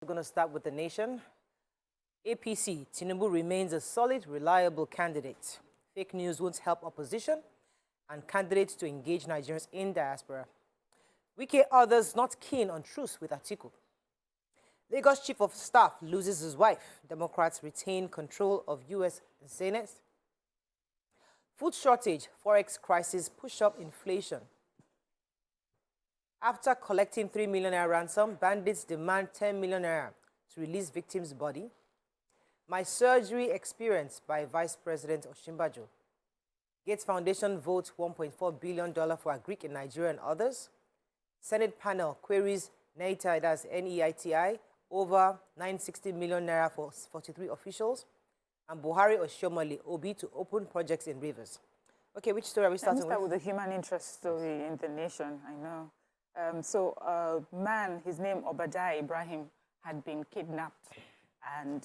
We're going to start with the nation. APC, Tinubu remains a solid, reliable candidate. Fake news won't help opposition and candidates to engage Nigerians in diaspora. Wike others not keen on truce with Atiku. Lagos Chief of Staff loses his wife. Democrats retain control of U.S. Senate. Food shortage, forex crisis push up inflation. After collecting 3 million naira ransom, bandits demand 10 million naira to release victim's body. My surgery experience by Vice President Osinbajo. Gates Foundation votes $1.4 billion for Agric in Nigeria and others. Senate panel queries NEITI, that's N-E-I-T-I, over 960 million naira for 43 officials. And Buhari Oshomole, Obi to open projects in rivers. Okay, which story are we starting with? Let me start with the human interest story in the nation, I know. A man, his name Obadiah Ibrahim, had been kidnapped and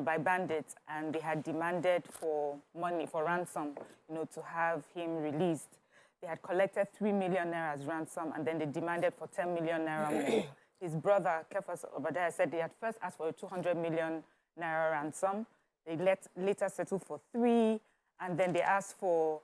by bandits, and they had demanded for money, for ransom, to have him released. They had collected 3 million naira as ransom, and then they demanded for 10 million naira more. His brother, Kefas Obadiah, said they had first asked for a 200 million naira ransom. They later settled for 3, and then they asked for,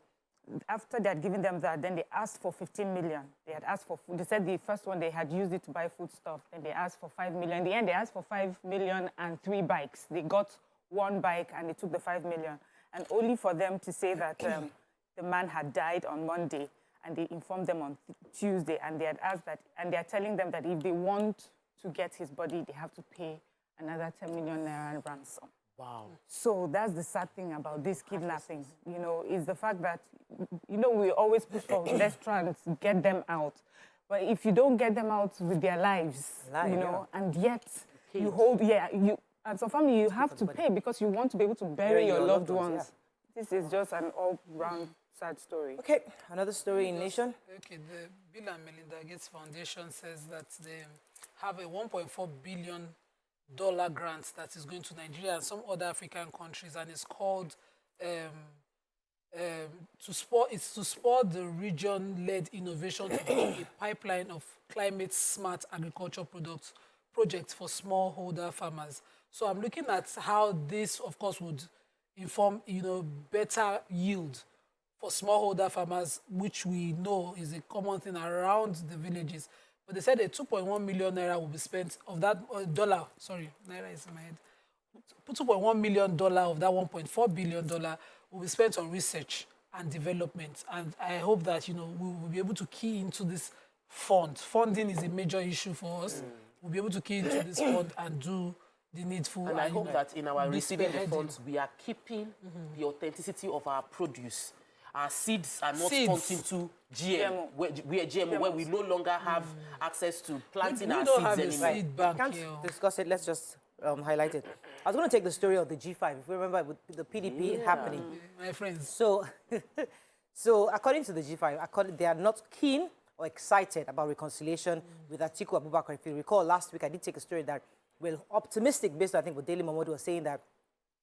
after they had given them that, then they asked for 15 million. They had asked for food. They said the first one they had used it to buy food stuff. Then they asked for 5 million. In the end, they asked for 5 million and 3 bikes. They got 1 bike and they took the 5 million. And only for them to say that the man had died on Monday, and they informed them on Tuesday, and they had asked that, and they are telling them that if they want to get his body, they have to pay another 10 million naira ransom. Wow. So that's the sad thing about this kidnapping, is the fact that, we always push for, let's try and get them out. But if you don't get them out with their lives, and yet you hold, as a family, you have to pay because you want to be able to bury your loved ones. Yeah. This is just an all-round sad story. Okay, another story in Nation. Okay, the Bill and Melinda Gates Foundation says that they have a $1.4 billion grant that is going to Nigeria and some other African countries, and it's called to support the region-led innovation to build a pipeline of climate-smart agriculture projects for smallholder farmers. So I'm looking at how this, of course, would inform, better yield for smallholder farmers, which we know is a common thing around the villages. But they said a 2.1 million naira will be spent of that naira is in my head. 2.1 million of that 1.4 billion will be spent on research and development. And I hope that, we will be able to key into this fund. Funding is a major issue for us. We'll be able to key into this fund and do the needful. And I hope that in our receiving the funds, we are keeping the authenticity of our produce. Our seeds are not turned into GMO, where we no longer have access to planting our seeds anymore. We can't discuss it. Let's just highlight it. I was going to take the story of the G5. If you remember, with the PDP happening. My friends. So, according to the G5, they are not keen or excited about reconciliation with Atiku Abubakar. If you recall, last week I did take a story that we're optimistic based on, I think, what Daily Momodu was saying, that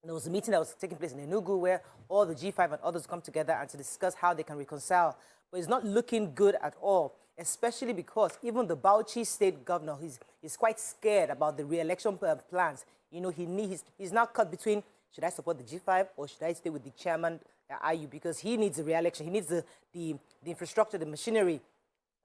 there was a meeting that was taking place in Enugu where all the G5 and others come together and to discuss how they can reconcile. But it's not looking good at all, especially because even the Bauchi state governor, he's quite scared about the re-election plans. He's now caught between, should I support the G5 or should I stay with the chairman, IU, because he needs a re-election. He needs the infrastructure, the machinery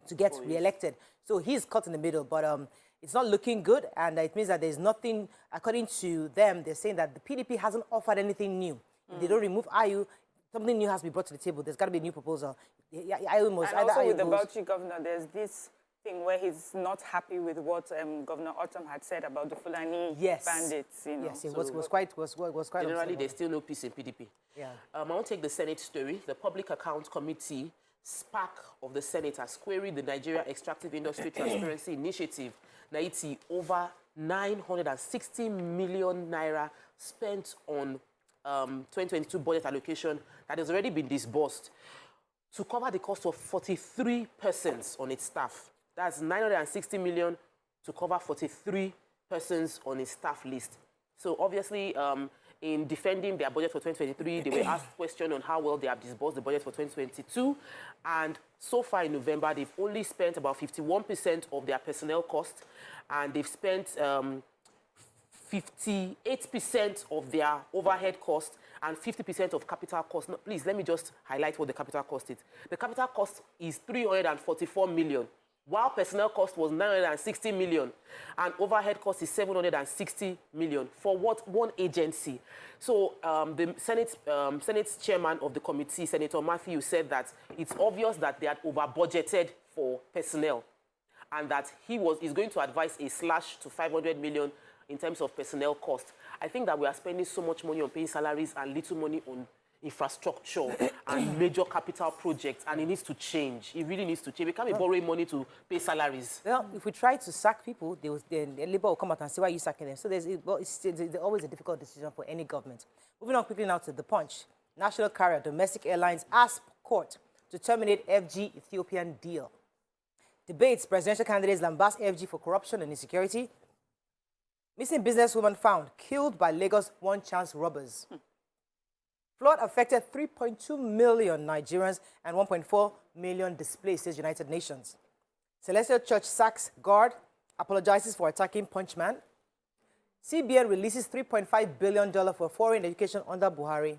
to get re-elected. So he's caught in the middle, but it's not looking good, and it means that there's nothing, according to them, they're saying that the PDP hasn't offered anything new. If they don't remove IU, something new has to be brought to the table. There's got to be a new proposal. IU must, and also with the Bauchi governor, there's this thing where he's not happy with what Governor Autumn had said about the Fulani bandits. Yes, it was quite generally, there's still no peace in PDP. Yeah. I want to take the Senate story. The Public Account Committee, SPAC of the Senate, has queried the Nigeria Extractive Industry Transparency Initiative, NAITI, over 960 million naira spent on 2022 budget allocation that has already been disbursed to cover the cost of 43 persons on its staff. That's 960 million to cover 43 persons on its staff list. So obviously, in defending their budget for 2023. They were asked questions on how well they have disbursed the budget for 2022. And so far in November, they've only spent about 51% of their personnel costs, and they've spent 58% of their overhead costs and 50% of capital cost. No, please, let me just highlight what the capital cost is. The capital cost is 344 million, while personnel cost was 960 million, and overhead cost is 760 million for what? One agency. So the Senate chairman of the committee, Senator Matthew, said that it's obvious that they had over-budgeted for personnel, and that he's going to advise a slash to 500 million in terms of personnel cost. I think that we are spending so much money on paying salaries and little money on infrastructure and major capital projects, and it needs to change. It really needs to change. We can't be borrowing money to pay salaries. Well, if we try to sack people, then the Labour will come out and say, why are you sacking them? So it's always a difficult decision for any government. Moving on quickly now to The Punch. National carrier Domestic Airlines asks court to terminate FG Ethiopian deal. Debates, presidential candidates lambast FG for corruption and insecurity. Missing businesswoman found, killed by Lagos one-chance robbers. Flood affected 3.2 million Nigerians and 1.4 million displaced, says United Nations. Celestial Church sacks guard, apologizes for attacking Punchman. CBN releases $3.5 billion for foreign education under Buhari.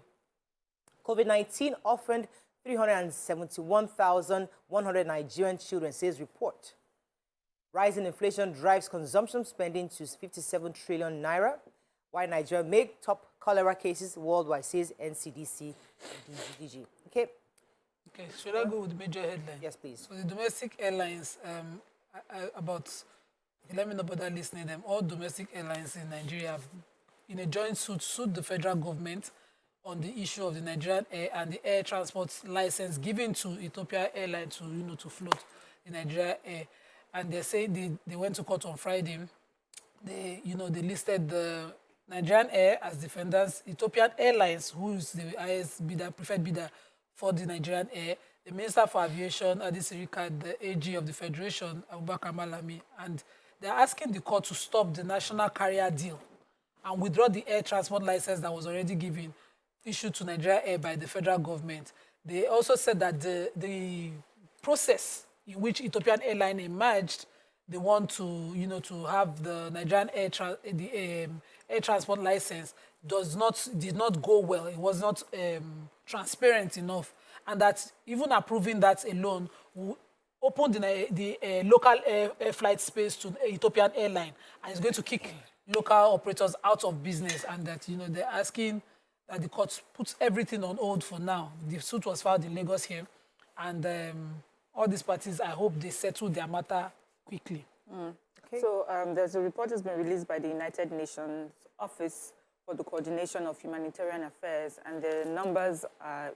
COVID-19 orphaned 371,100 Nigerian children, says report. Rising inflation drives consumption spending to 57 trillion naira, while Nigeria make top cholera cases worldwide, says NCDC and DGDG. Okay, should I go with the major headline? Yes, please. So the domestic airlines, let me know about that listening them. All domestic airlines in Nigeria have, in a joint sued the federal government on the issue of the Nigerian Air and the air transport license given to Ethiopia Airlines to float the Nigerian Air. And they're saying they went to court on Friday. They listed the Nigerian Air as defendants, Ethiopian Airlines, who is the highest bidder, preferred bidder for the Nigerian Air, the Minister for Aviation, Adisirika, the AG of the Federation, Abubakar Malami, and they're asking the court to stop the national carrier deal and withdraw the air transport license that was already given, issued to Nigeria Air by the federal government. They also said that the process in which Ethiopian Airlines emerged, they want to have the Nigerian air transport license did not go well. It was not transparent enough, and that even approving that alone will open the local air flight space to Ethiopian Airlines, and it's going to kick local operators out of business. And that they're asking that the court puts everything on hold for now. The suit was filed in Lagos here, and all these parties, I hope they settle their matter quickly. Okay. So there's a report that's been released by the United Nations Office for the Coordination of Humanitarian Affairs, and the numbers are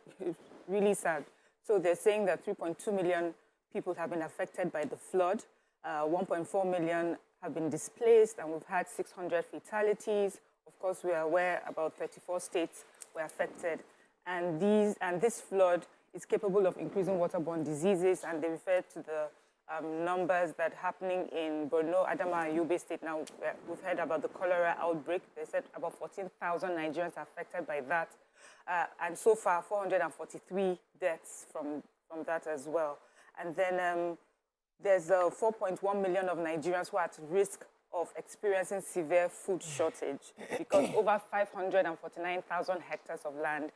really sad. So they're saying that 3.2 million people have been affected by the flood, 1.4 million have been displaced, and we've had 600 fatalities. Of course, we are aware about 34 states were affected, and this flood is capable of increasing waterborne diseases, and they refer to the numbers that are happening in Borno, Adamawa, and Yobe State. Now, we've heard about the cholera outbreak. They said about 14,000 Nigerians are affected by that, and so far, 443 deaths from that as well. And then there's 4.1 million of Nigerians who are at risk of experiencing severe food shortage because over 549,000 hectares of land,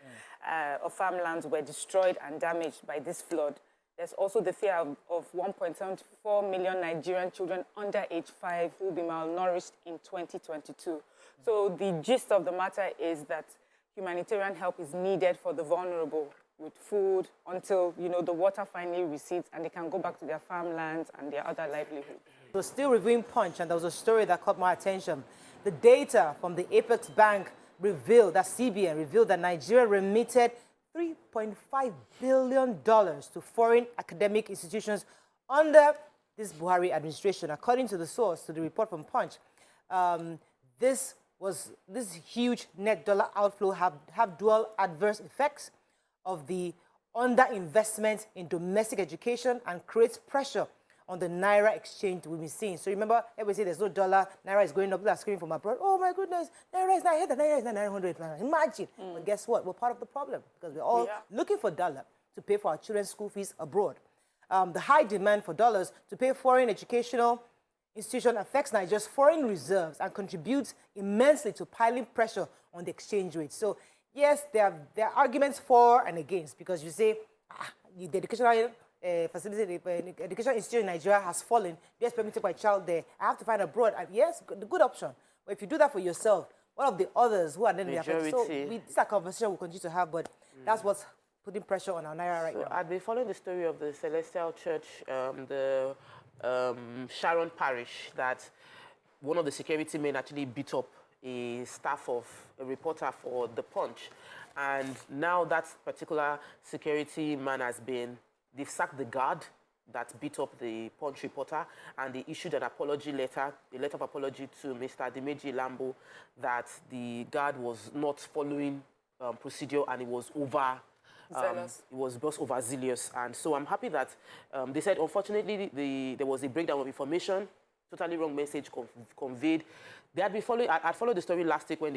of farmlands were destroyed and damaged by this flood. There's also the fear of 1.74 million Nigerian children under age 5 who will be malnourished in 2022. So the gist of the matter is that humanitarian help is needed for the vulnerable with food until, the water finally recedes and they can go back to their farmlands and their other livelihood. So still reviewing Punch, and there was a story that caught my attention. The data from the Apex Bank revealed, that CBN revealed that Nigeria remitted $3.5 billion to foreign academic institutions under this Buhari administration. According to the source, to the report from Punch, this huge net dollar outflow have dual adverse effects of the underinvestment in domestic education and creates pressure on the Naira exchange we've been seeing. So remember, everybody say there's no dollar, Naira is going up, people are screaming from abroad, oh my goodness, Naira is not here, the Naira is not 900. Imagine. But guess what? We're part of the problem because we're all looking for dollar to pay for our children's school fees abroad. The high demand for dollars to pay foreign educational institution affects Nigeria's foreign reserves and contributes immensely to piling pressure on the exchange rate. So yes, there are arguments for and against because you say the educational facility, the educational institution in Nigeria has fallen. Yes, let me take my child there. I have to find abroad. Yes, the good option. But if you do that for yourself, one of the others who are then affected. So this is a conversation we'll continue to have, but that's what's putting pressure on our Naira right now. I've been following the story of the Celestial Church, the Sharon Parish, that one of the security men actually beat up a staff of a reporter for The Punch. And now that particular security man they've sacked the guard that beat up the Punch reporter, and they issued an apology letter, a letter of apology to Mr. Dimeji Lambo, that the guard was not following procedure and it was it was just overzealous. And so I'm happy that they said, unfortunately, there was a breakdown of information, totally wrong message conveyed. They had been following. I followed the story last week when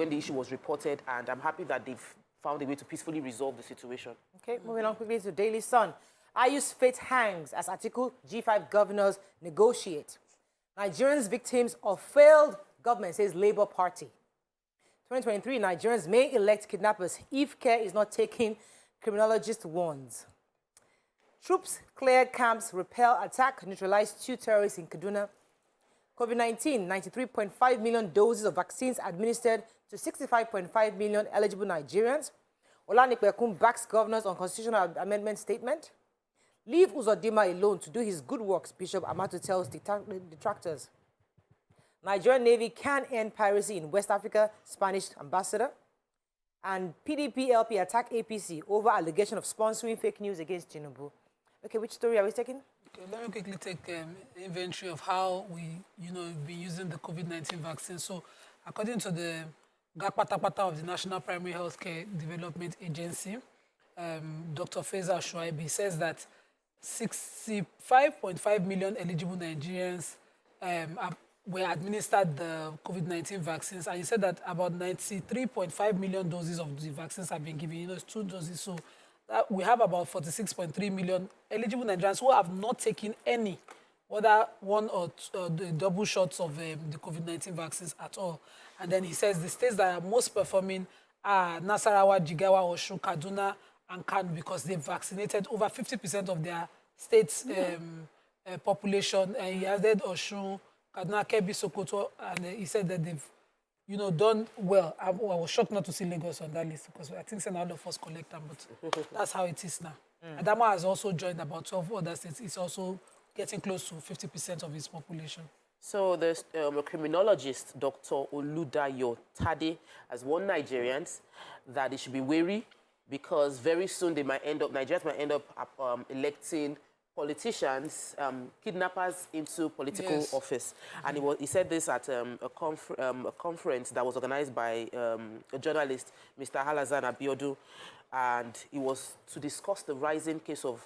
the issue was reported, and I'm happy that they've found a way to peacefully resolve the situation. Okay, moving on quickly to Daily Sun. IU's fate hangs as Atiku G5 governors negotiate. Nigerians victims of failed government, says Labour Party. 2023, Nigerians may elect kidnappers if care is not taken, criminologist warns. Troops clear camps, repel attack, neutralize 2 terrorists in Kaduna. COVID-19, 93.5 million doses of vaccines administered to 65.5 million eligible Nigerians. Olanipekun backs governors on constitutional amendment statement. Leave Uzodinma alone to do his good works, Bishop Amatu tells detractors. Nigerian Navy can end piracy in West Africa, Spanish ambassador. And PDP LP attack APC over allegation of sponsoring fake news against Tinubu. Okay, which story are we taking? Okay, let me quickly take inventory of how we, be using the COVID-19 vaccine. So, according to the Gakpatapata of the National Primary Healthcare Development Agency, Dr. Faiza Shuaibi says that 65.5 million eligible Nigerians were administered the COVID-19 vaccines, and he said that about 93.5 million doses of the vaccines have been given. It's 2 doses, so we have about 46.3 million eligible Nigerians who have not taken any, whether one or the double shots of the COVID-19 vaccines at all. And then he says the states that are most performing are Nasarawa, Jigawa, Osun, Kaduna, and Kano, because they've vaccinated over 50% of their state's population. And he added Osun, Kaduna, Kebbi, Sokoto, and he said that they've done well. I was shocked not to see Lagos on that list because I think all of us collect them, but that's how it is now. Adama has also joined about 12 other states. It's also getting close to 50% of its population. So the criminologist, Dr. Oludayo Tade, has warned Nigerians that they should be wary because very soon Nigerians might end up electing politicians, kidnappers into political office. And he said this at a conference that was organized by a journalist, Mr. Halazan Abiodun, and it was to discuss the rising case of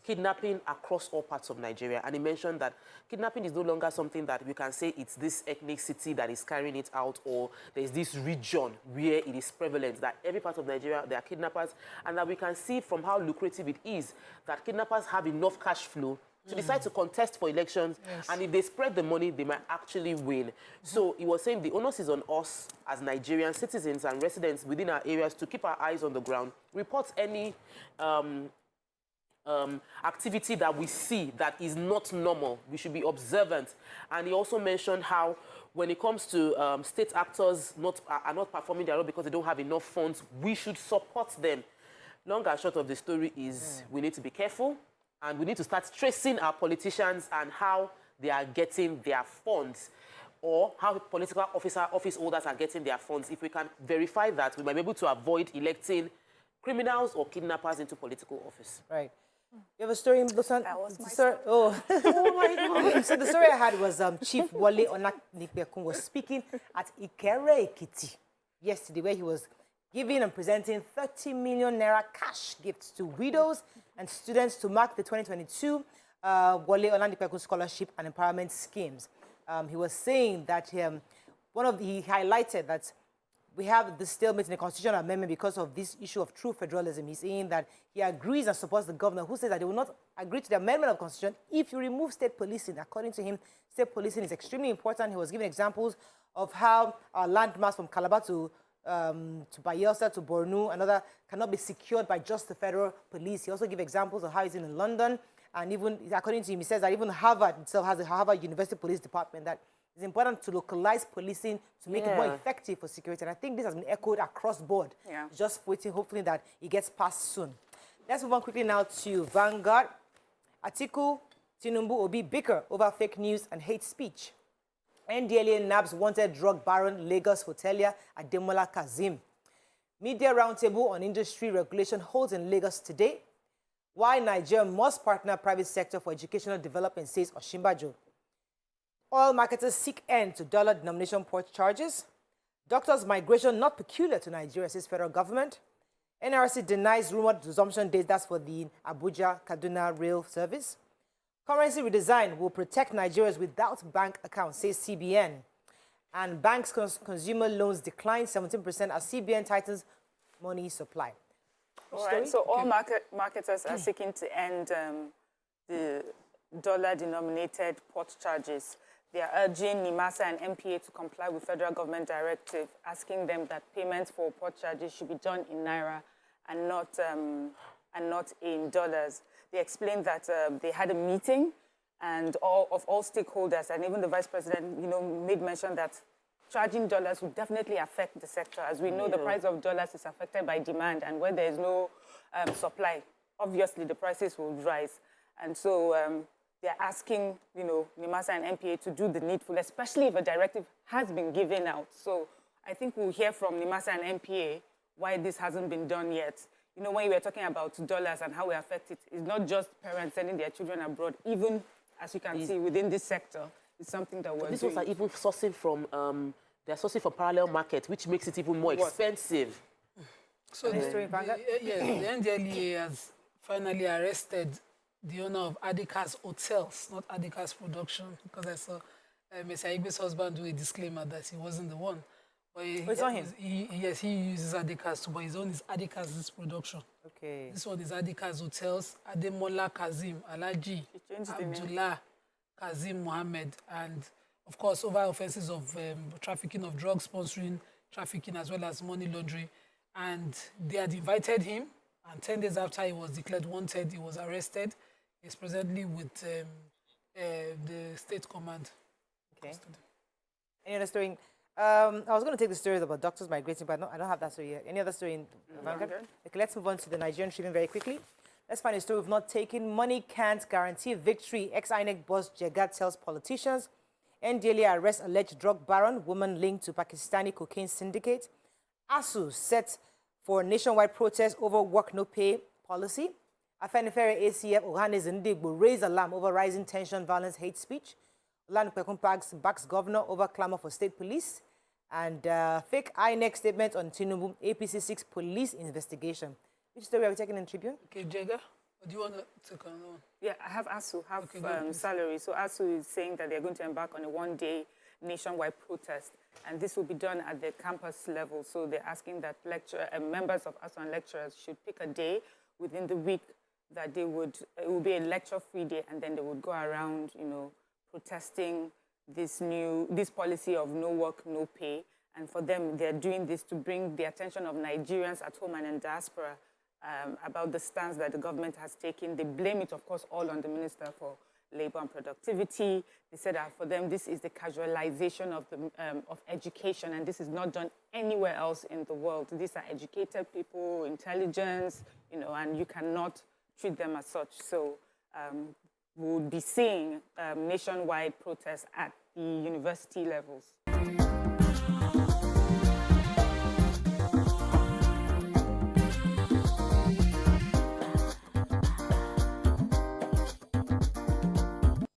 kidnapping across all parts of Nigeria. And he mentioned that kidnapping is no longer something that we can say it's this ethnicity that is carrying it out, or there's this region where it is prevalent, that every part of Nigeria there are kidnappers, and that we can see from how lucrative it is that kidnappers have enough cash flow to decide to contest for elections, and if they spread the money, they might actually win. So he was saying the onus is on us as Nigerian citizens and residents within our areas to keep our eyes on the ground, report any activity that we see that is not normal. We should be observant. And he also mentioned how when it comes to state actors are not performing their role because they don't have enough funds, we should support them. Long and short of the story is we need to be careful, and we need to start tracing our politicians and how they are getting their funds, or how political office holders are getting their funds. If we can verify that, we might be able to avoid electing criminals or kidnappers into political office. Right. You have a story in Busan? That was my story. Oh my God. So the story I had was Chief Wale Onaknipekun was speaking at Ikere Ekiti yesterday, where he was giving and presenting 30 million naira cash gifts to widows and students to mark the 2022 Wale Olandipeku scholarship and empowerment schemes. He was saying that he highlighted that we have the stalemate in the constitutional amendment because of this issue of true federalism. He's saying that he agrees and supports the governor who says that they will not agree to the amendment of the constitution if you remove state policing. According to him, state policing is extremely important. He was giving examples of how our landmass from Calabar to Bayelsa to Borno and other cannot be secured by just the federal police. He also gave examples of how he's in London, and even according to him, he says that even Harvard itself has a Harvard University Police Department that it's important to localize policing to make it more effective for security. And I think this has been echoed across board. Yeah. Just waiting, hopefully, that it gets passed soon. Let's move on quickly now to Vanguard. Atiku, Tinubu, Obi bicker over fake news and hate speech. NDLA nabs wanted drug baron Lagos hotelier Ademola Kazeem. Media roundtable on industry regulation holds in Lagos today. Why Nigeria must partner private sector for educational development, says Oshimbajo. Oil marketers seek end to dollar-denomination port charges. Doctors' migration not peculiar to Nigeria, says federal government. NRC denies rumored resumption date, that's for the Abuja-Kaduna rail service. Currency redesign will protect Nigerians without bank accounts, says CBN. And banks' consumer loans decline 17% as CBN tightens money supply. All right, so all marketers are seeking to end the dollar-denominated port charges. They are urging NIMASA and MPA to comply with federal government directive, asking them that payments for port charges should be done in Naira and not in dollars. They explained that they had a meeting and all stakeholders, and even the vice president, made mention that charging dollars would definitely affect the sector. As we know, the price of dollars is affected by demand, and when there is no supply, obviously the prices will rise. And so they're asking, NIMASA and MPA to do the needful, especially if a directive has been given out. So I think we'll hear from NIMASA and MPA why this hasn't been done yet. When you were talking about dollars and how we affect it, it's not just parents sending their children abroad. Even, as you can see, within this sector, it's something that we're doing. These ones are even sourcing from, they're sourcing from parallel market, which makes it even more expensive. So the NDLEA has finally arrested the owner of Adika's Hotels, not Adika's Production, because I saw Mr. Igbe's husband do a disclaimer that he wasn't the one. But it's not him? Yes, he uses Adika's too, but his own is Adika's Production. Okay. This one is Adika's Hotels, Ademola Kazeem, Alhaji Abdullah Kazeem Mohammed, and of course, over offenses of trafficking of drugs, sponsoring trafficking, as well as money laundering. And they had invited him, and 10 days after he was declared wanted, he was arrested. He's presently with the state command. Okay. Any other story? I was going to take the stories about doctors migrating, but I don't have that story yet. Any other story in Vanguard? Okay, let's move on to the Nigerian Tribune very quickly. Let's find a story of not taking money can't guarantee victory. Ex-INEC boss Jega tells politicians. NDLEA arrests alleged drug baron, woman linked to Pakistani cocaine syndicate. ASUU set for nationwide protest over work no pay policy. Afenifere ACF Ohanes Ndigbo raise alarm over rising tension, violence, hate speech. Olanipekun backs governor over clamor for state police. And fake INEC statement on Tinubu, APC 6 police investigation. Which story are we taking in Tribune? Okay, Jega, do you want to take another one? Yeah, I have ASUU, salary. So ASUU is saying that they're going to embark on a one-day nationwide protest, and this will be done at the campus level. So they're asking that members of ASUU and lecturers should pick a day within the week that it will be a lecture-free day, and then they would go around, protesting this policy of no work, no pay. And for them, they're doing this to bring the attention of Nigerians at home and in diaspora about the stance that the government has taken. They blame it, of course, all on the Minister for Labor and Productivity. They said that for them, this is the casualization of education, and this is not done anywhere else in the world. These are educated people, intelligence, and you cannot treat them as such. So we would be seeing nationwide protests at the university levels.